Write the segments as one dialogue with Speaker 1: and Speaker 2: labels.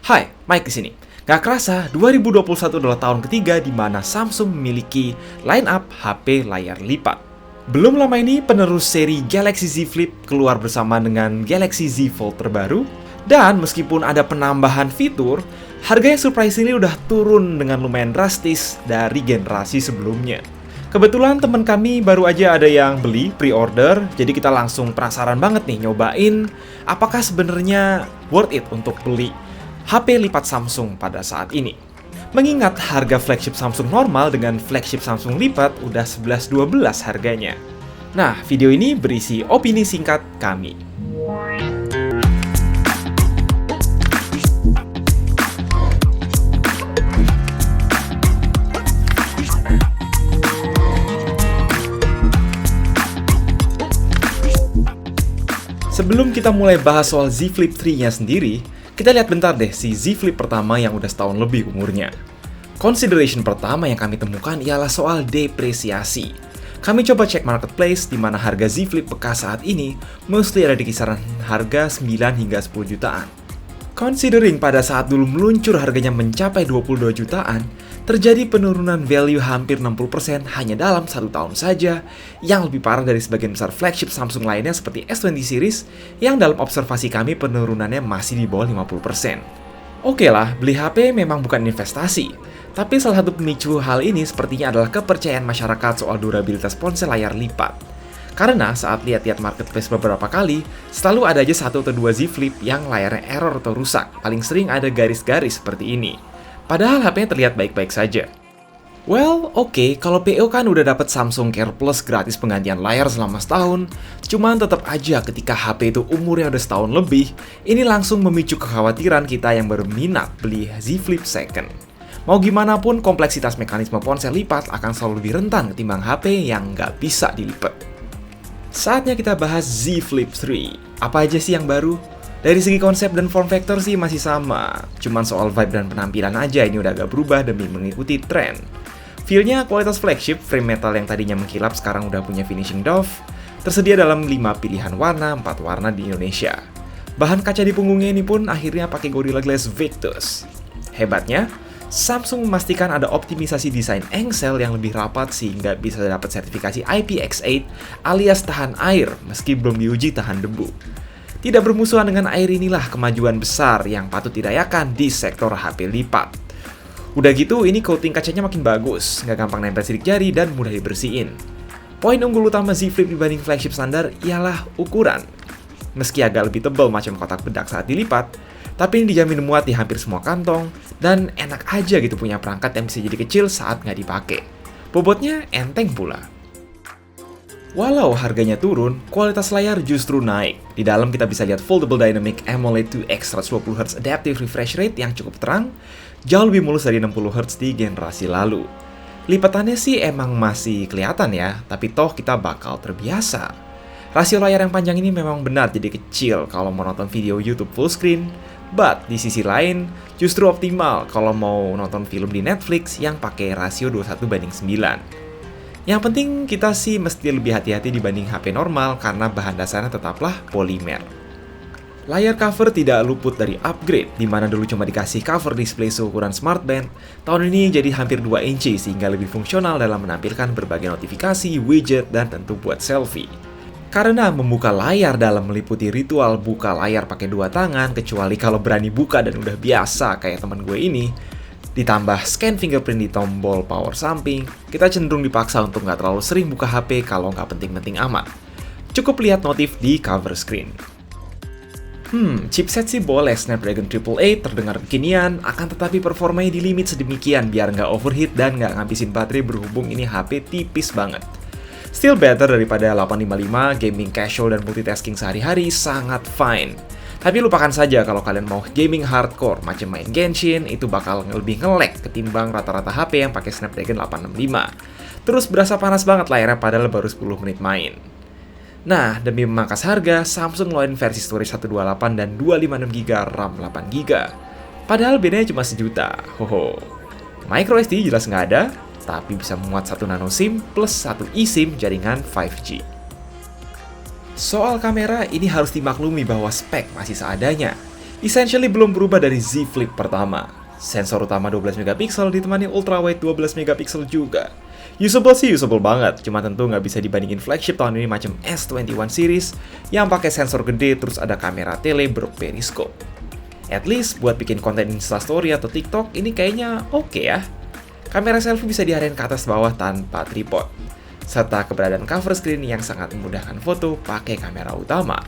Speaker 1: Hai, Mike di sini. Gak kerasa, 2021 adalah tahun ketiga di mana Samsung memiliki line-up HP layar lipat. Belum lama ini, penerus seri Galaxy Z Flip keluar bersama dengan Galaxy Z Fold terbaru. Dan meskipun ada penambahan fitur, harganya surprisingly udah turun dengan lumayan drastis dari generasi sebelumnya. Kebetulan teman kami baru aja ada yang beli pre-order, jadi kita langsung penasaran banget nih nyobain apakah sebenarnya worth it untuk beli HP lipat Samsung pada saat ini. Mengingat harga flagship Samsung normal dengan flagship Samsung lipat udah 11-12 harganya. Nah, video ini berisi opini singkat kami. Sebelum kita mulai bahas soal Z Flip 3-nya sendiri, kita lihat bentar deh si Z Flip pertama yang udah setahun lebih umurnya. Consideration pertama yang kami temukan ialah soal depresiasi. Kami coba cek marketplace di mana harga Z Flip bekas saat ini mostly ada di kisaran harga 9 hingga 10 jutaan. Considering pada saat dulu meluncur harganya mencapai 22 jutaan, terjadi penurunan value hampir 60% hanya dalam 1 tahun saja, yang lebih parah dari sebagian besar flagship Samsung lainnya seperti S20 series, yang dalam observasi kami penurunannya masih di bawah 50%. Oke lah, beli HP memang bukan investasi, tapi salah satu pemicu hal ini sepertinya adalah kepercayaan masyarakat soal durabilitas ponsel layar lipat. Karena saat lihat-lihat marketplace beberapa kali, selalu ada aja 1 atau 2 Z Flip yang layarnya error atau rusak, paling sering ada garis-garis seperti ini. Padahal HP-nya terlihat baik-baik saja. Well, oke, kalau PO kan udah dapat Samsung Care Plus gratis penggantian layar selama setahun, cuman tetap aja ketika HP itu umurnya udah setahun lebih, ini langsung memicu kekhawatiran kita yang berminat beli Z Flip second. Mau gimana pun, kompleksitas mekanisme ponsel lipat akan selalu lebih rentan ketimbang HP yang nggak bisa dilipat. Saatnya kita bahas Z Flip 3. Apa aja sih yang baru? Dari segi konsep dan form factor sih masih sama, cuman soal vibe dan penampilan aja ini udah agak berubah demi mengikuti tren. Feel-nya kualitas flagship, frame metal yang tadinya mengkilap sekarang udah punya finishing doff, tersedia dalam 5 pilihan warna, 4 warna di Indonesia. Bahan kaca di punggungnya ini pun akhirnya pakai Gorilla Glass Victus. Hebatnya, Samsung memastikan ada optimisasi desain engsel yang lebih rapat sehingga bisa dapat sertifikasi IPX8 alias tahan air meski belum diuji tahan debu. Tidak bermusuhan dengan air inilah kemajuan besar yang patut dirayakan di sektor HP lipat. Udah gitu, ini coating kacanya makin bagus, nggak gampang nempel sidik jari dan mudah dibersihin. Poin unggul utama Z Flip dibanding flagship standar ialah ukuran. Meski agak lebih tebal macam kotak bedak saat dilipat, tapi ini dijamin muat di hampir semua kantong, dan enak aja gitu punya perangkat yang bisa jadi kecil saat nggak dipakai. Bobotnya enteng pula. Walau harganya turun, kualitas layar justru naik. Di dalam kita bisa lihat Foldable Dynamic AMOLED 2X 120Hz Adaptive Refresh Rate yang cukup terang, jauh lebih mulus dari 60Hz di generasi lalu. Lipatannya sih emang masih kelihatan ya, tapi toh kita bakal terbiasa. Rasio layar yang panjang ini memang benar jadi kecil kalau mau nonton video YouTube full screen, but di sisi lain justru optimal kalau mau nonton film di Netflix yang pakai rasio 21:9. Yang penting kita sih mesti lebih hati-hati dibanding HP normal karena bahan dasarnya tetaplah polimer. Layar cover tidak luput dari upgrade, di mana dulu cuma dikasih cover display seukuran smartband, tahun ini jadi hampir 2 inci sehingga lebih fungsional dalam menampilkan berbagai notifikasi, widget, dan tentu buat selfie. Karena membuka layar dalam meliputi ritual buka layar pakai 2 tangan, kecuali kalau berani buka dan udah biasa kayak teman gue ini, ditambah scan fingerprint di tombol power samping, kita cenderung dipaksa untuk nggak terlalu sering buka HP kalau nggak penting-penting amat. Cukup lihat notif di cover screen. Chipset sih boleh Snapdragon 888 terdengar kekinian, akan tetapi performanya di limit sedemikian biar nggak overheat dan nggak ngabisin baterai berhubung ini HP tipis banget. Still better daripada 855, gaming casual dan multitasking sehari-hari sangat fine. Tapi lupakan saja kalau kalian mau gaming hardcore macam main Genshin, itu bakal lebih nge-lag ketimbang rata-rata HP yang pakai Snapdragon 865. Terus berasa panas banget layarnya padahal baru 10 menit main. Nah, demi memangkas harga, Samsung ngeluarin versi storage 128 dan 256GB RAM 8GB. Padahal bedanya cuma sejuta. Hoho. Micro SD jelas nggak ada, tapi bisa muat 1 nano SIM plus 1 eSIM jaringan 5G. Soal kamera, ini harus dimaklumi bahwa spek masih seadanya. Essentially belum berubah dari Z Flip pertama. Sensor utama 12 megapiksel ditemani ultrawide 12 megapiksel juga. Usable sih usable banget, cuma tentu nggak bisa dibandingin flagship tahun ini macam S21 series yang pakai sensor gede terus ada kamera tele berperiskop. At least buat bikin konten Instastory atau TikTok ini kayaknya oke ya. Kamera selfie bisa diarahin ke atas bawah tanpa tripod, serta keberadaan cover screen yang sangat memudahkan foto pakai kamera utama.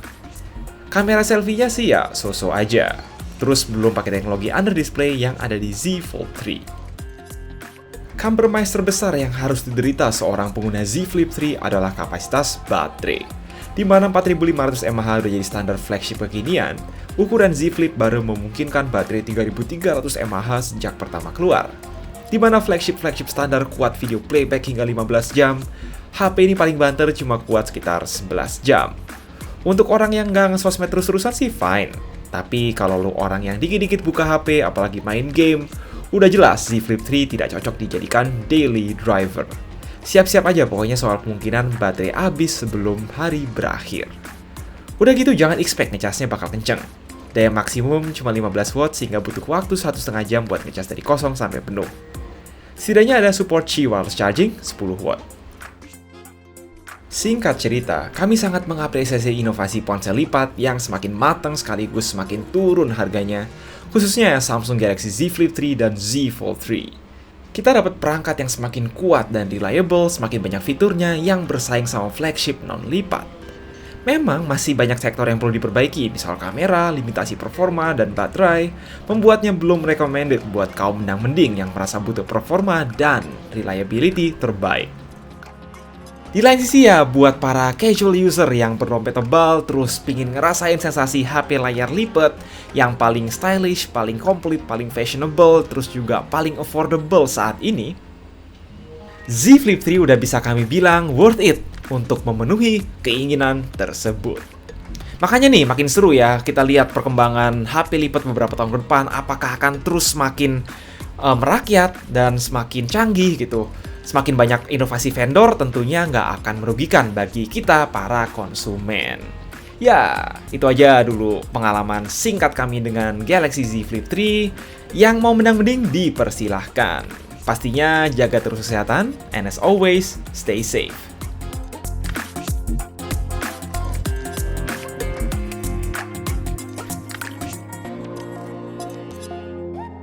Speaker 1: Kamera selfie-nya sih ya so-so aja, terus belum pakai teknologi under display yang ada di Z Fold 3. Compromise terbesar yang harus diderita seorang pengguna Z Flip 3 adalah kapasitas baterai. Di mana 4500 mAh udah jadi standar flagship kekinian, ukuran Z Flip baru memungkinkan baterai 3300 mAh sejak pertama keluar. Di mana flagship standar kuat video playback hingga 15 jam, HP ini paling banter cuma kuat sekitar 11 jam. Untuk orang yang nggak nge-sosmed terus-terusan sih fine, tapi kalau lo orang yang dikit-dikit buka HP apalagi main game, udah jelas Z Flip 3 tidak cocok dijadikan daily driver. Siap-siap aja pokoknya soal kemungkinan baterai habis sebelum hari berakhir. Udah gitu jangan expect ngecasnya bakal kenceng. Daya maksimum cuma 15 watt sehingga butuh waktu 1,5 jam buat ngecas dari kosong sampai penuh. Setidaknya ada support Qi wireless charging 10 watt. Singkat cerita, kami sangat mengapresiasi inovasi ponsel lipat yang semakin matang sekaligus semakin turun harganya, khususnya Samsung Galaxy Z Flip 3 dan Z Fold 3. Kita dapat perangkat yang semakin kuat dan reliable, semakin banyak fiturnya yang bersaing sama flagship non-lipat. Memang masih banyak sektor yang perlu diperbaiki, misal kamera, limitasi performa, dan baterai, membuatnya belum recommended buat kaum mendang-mending yang merasa butuh performa dan reliability terbaik. Di lain sisi ya, buat para casual user yang berdompet tebal terus pingin ngerasain sensasi HP layar lipat yang paling stylish, paling komplit, paling fashionable, terus juga paling affordable saat ini, Z Flip 3 udah bisa kami bilang worth it untuk memenuhi keinginan tersebut. Makanya nih, makin seru ya kita lihat perkembangan HP lipat beberapa tahun ke depan, apakah akan terus semakin merakyat dan semakin canggih gitu. Semakin banyak inovasi vendor tentunya nggak akan merugikan bagi kita para konsumen. Ya, itu aja dulu pengalaman singkat kami dengan Galaxy Z Flip 3. Yang mau mending dipersilahkan. Pastinya jaga terus kesehatan, and as always, stay safe.